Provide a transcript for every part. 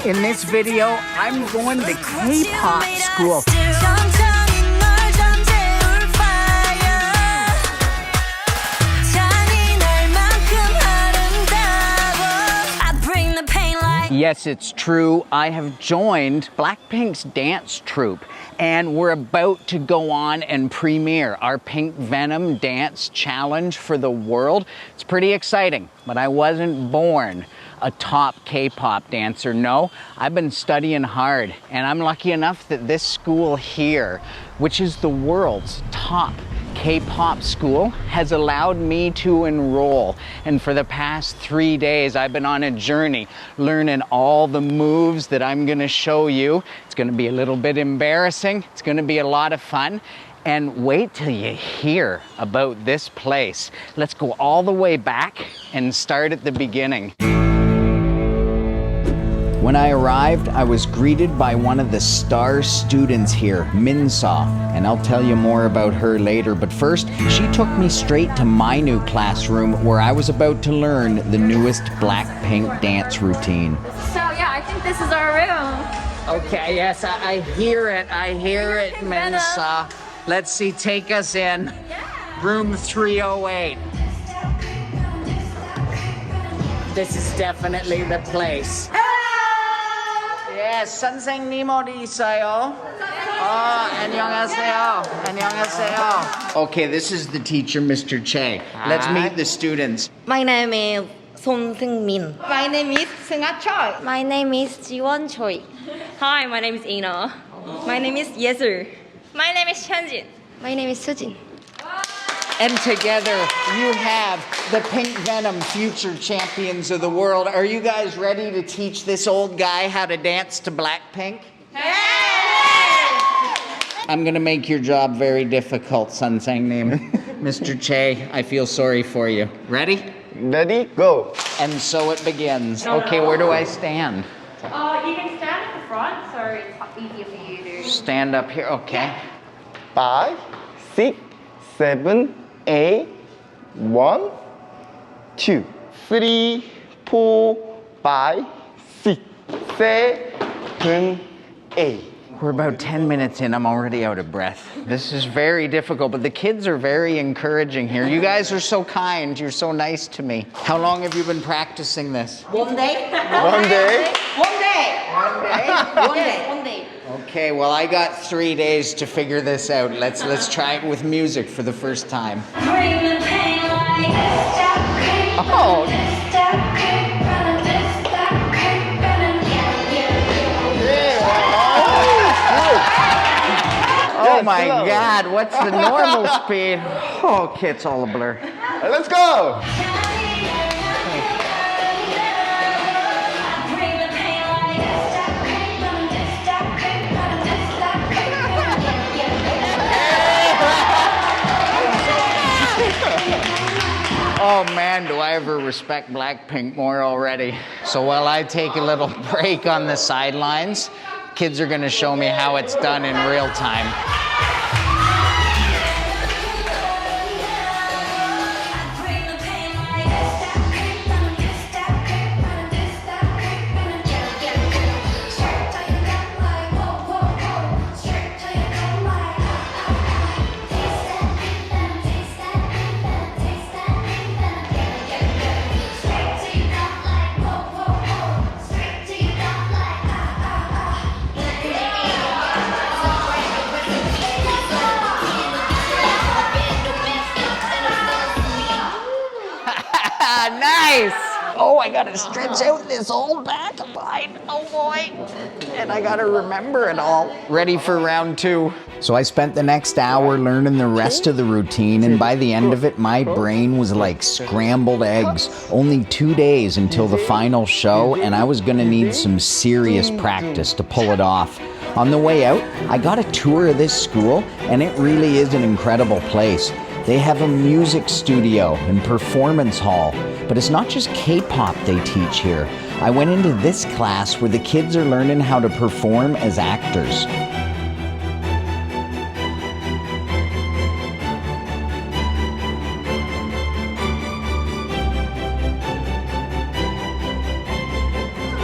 In this video, I'm going to K-pop school. Yes, it's true. I have joined BlackPink's dance troupe, and we're about to go on and premiere our Pink Venom dance challenge for the world. It's pretty exciting, but I wasn't born a top K-pop dancer. No, I've been studying hard, and I'm lucky enough that this school here, which is the world's top K-pop school, has allowed me to enroll. And for the past 3 days, I've been on a journey learning all the moves that I'm gonna show you. It's gonna be a little bit embarrassing. It's gonna be a lot of fun. And wait till you hear about this place. Let's go all the way back and start at the beginning. When I arrived, I was greeted by one of the star students here, Minsa, and I'll tell you more about her later. But first, she took me straight to my new classroom where I was about to learn the newest BlackPink dance routine. So yeah, I think this is our room. Okay, yes, I hear it, Minsa. Let's see, take us in. Yeah. Room 308. This is definitely the place. Yes, 선생님 어디 있어요? 안녕하세요. 안녕하세요. Okay, this is the teacher, Mr. Che. Let's meet the students. My name is Son Seung-min. My name is Seung-ah Choi. My name is Jiwon Choi. Hi, my name is Ina. My name is Yesul. My name is Hyunjin. My name is Sujin. And together you have the Pink Venom future champions of the world. Are you guys ready to teach this old guy how to dance to BlackPink? Hey! I'm gonna make your job very difficult, Sun Sang Nim. Mr. Che, I feel sorry for you. Ready? Ready, go. And so it begins. Okay, where do I stand? You can stand at the front, so it's easier for you to... Stand up here, okay. 5, 6, 7, 8, 1, 2, 3, 4, 5, 6, 7, 8. We're about 10 minutes in, I'm already out of breath. This is very difficult, but the kids are very encouraging here. You guys are so kind, you're so nice to me. How long have you been practicing this? One day. One day. One day. One day? One day. One day. Okay, well I got 3 days to figure this out. Let's try it with music for the first time. Oh! Oh my God, what's the normal speed? Oh, okay, it's all a blur. Let's go. Oh man, do I ever respect BlackPink more already. So while I take a little break on the sidelines, kids are gonna show me how it's done in real time. Nice! Oh, I gotta stretch out this whole back of mine. Oh boy. And I gotta remember it all. Ready for round 2. So I spent the next hour learning the rest of the routine, and by the end of it, my brain was like scrambled eggs. Only 2 days until the final show, and I was gonna need some serious practice to pull it off. On the way out, I got a tour of this school, and it really is an incredible place. They have a music studio and performance hall, but it's not just K-pop they teach here. I went into this class where the kids are learning how to perform as actors.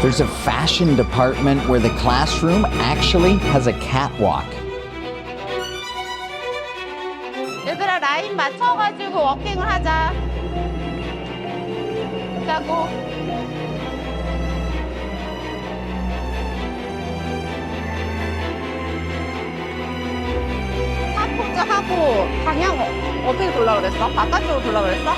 There's a fashion department where the classroom actually has a catwalk. 얘들아 라인 맞춰가지고 워킹을 하자. 자고. 탑포즈 하고 방향 어떻게 돌라 그랬어? 바깥쪽으로 돌라 그랬어?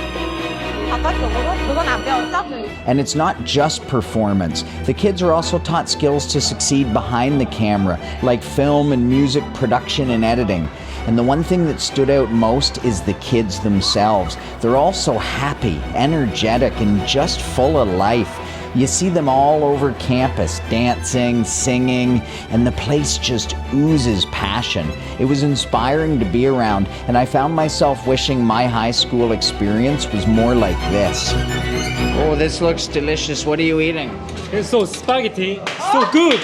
바깥쪽으로? 그건 안 배웠어? And it's not just performance. The kids are also taught skills to succeed behind the camera, like film and music production and editing. And the one thing that stood out most is the kids themselves. They're all so happy, energetic, and just full of life. You see them all over campus, dancing, singing, and the place just oozes passion. It was inspiring to be around, and I found myself wishing my high school experience was more like this. Oh, this looks delicious. What are you eating? It's so spaghetti, so good,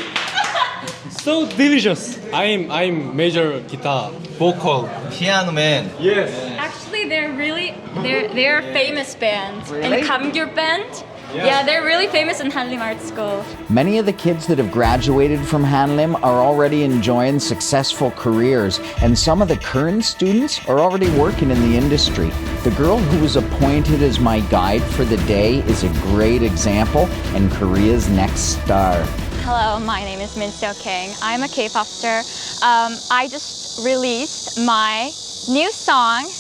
so delicious. I'm major guitar, vocal. Piano man. Yes. Actually, they're a famous band. Really? And Kamgyur band. Yeah, they're really famous in Hanlim Arts School. Many of the kids that have graduated from Hanlim are already enjoying successful careers, and some of the current students are already working in the industry. The girl who was appointed as my guide for the day is a great example and Korea's next star. Hello, my name is Min Seo Kang. I'm a K-pop star. I just released my new song,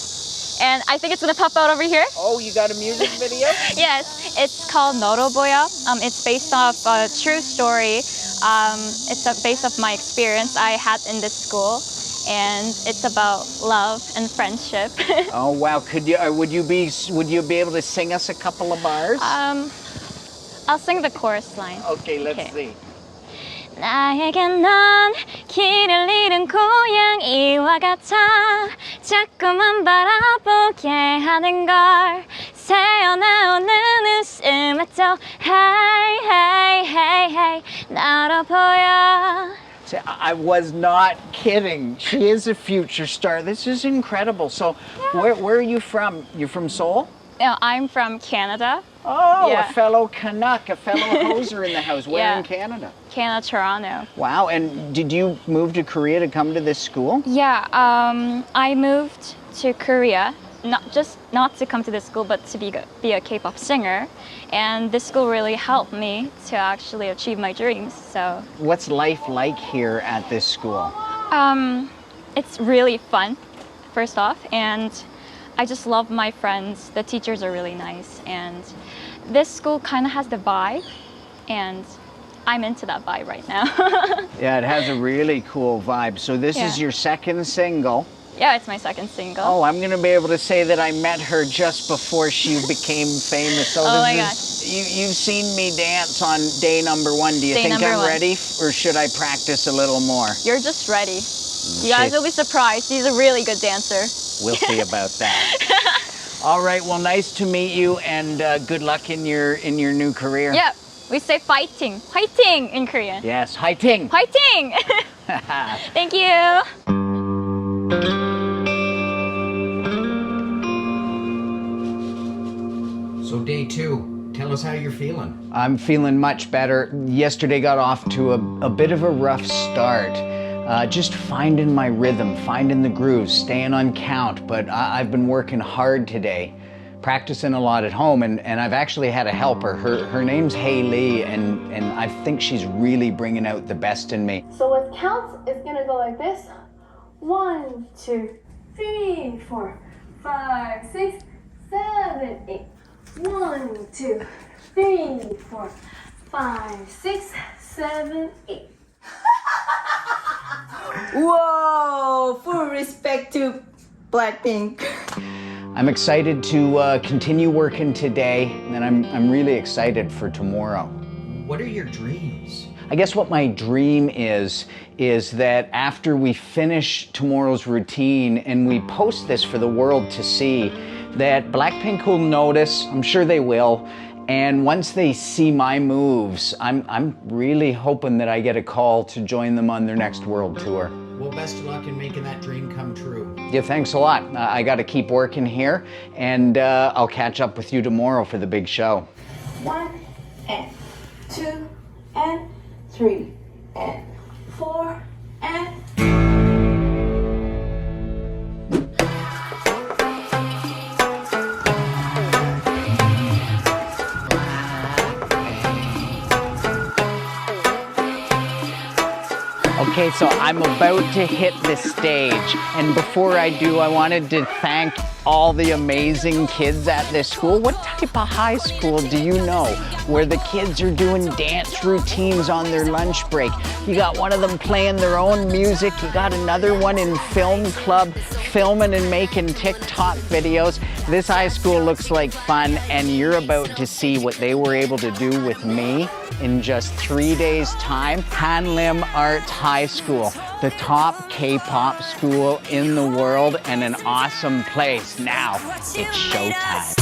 and I think it's gonna pop out over here. Oh, you got a music video? Yes, it's called Noro Boya. It's based off a true story. It's based off my experience I had in this school, and it's about love and friendship. Oh wow! Could you? Would you be able to sing us a couple of bars? I'll sing the chorus line. Okay, let's see. 나에겐 넌 길을 잃은 고양이와 같아 자꾸만 바라보게 하는 걸 새어나오는 웃음에 또 Hey hey hey hey 나로 보여. See, I was not kidding. She is a future star. This is incredible. So, where are you from? You're from Seoul? No, I'm from Canada. Oh, Yeah. a fellow Canuck, a fellow hoser in the house. Where Yeah. in Canada? Canada, Toronto. Wow, and did you move to Korea to come to this school? Yeah, I moved to Korea, not to come to this school, but to be a K-pop singer. And this school really helped me to actually achieve my dreams. So What's life like here at this school? it's really fun, first off, and I just love my friends. The teachers are really nice, and this school kind of has the vibe, and I'm into that vibe right now. Yeah, it has a really cool vibe. So this is Yeah. your second single. Yeah, it's my second single. Oh, I'm gonna be able to say that I met her just before she became famous. So Oh my you've seen me dance on day number 1. Do you Day think number I'm 1. ready, or should I practice a little more? You're just ready. You guys will be surprised. He's a really good dancer. We'll see about that. All right. Well, nice to meet you, and good luck in your new career. Yeah, we say fighting, fighting in Korean. Yes. Haiting. Fighting! Thank you. So day 2, tell us how you're feeling. I'm feeling much better. Yesterday got off to a bit of a rough start. Just finding my rhythm, finding the grooves, staying on count, but I've been working hard today, practicing a lot at home, and I've actually had a helper. Her name's Lee, and I think she's really bringing out the best in me. So with counts, it's gonna go like this. 1, 2, 3, 4, 5, 6, 7, 8. 1, 2, 3, 4, 5, 6, 7, 8. Whoa! Full respect to BlackPink. I'm excited to continue working today, and I'm really excited for tomorrow. What are your dreams? I guess what my dream is that after we finish tomorrow's routine and we post this for the world to see, that BlackPink will notice, I'm sure they will, and once they see my moves, I'm really hoping that I get a call to join them on their next world tour. Well, best of luck in making that dream come true. Yeah, thanks a lot. I got to keep working here, and I'll catch up with you tomorrow for the big show. 1 and 2 and 3 and 4 and Okay, so I'm about to hit the stage. And before I do, I wanted to thank all the amazing kids at this school. What type of high school do you know where the kids are doing dance routines on their lunch break? You got one of them playing their own music. You got another one in film club, filming and making TikTok videos. This high school looks like fun, and you're about to see what they were able to do with me in just 3 days' time. Hanlim Arts High School, the top K-pop school in the world and an awesome place. Now, it's showtime.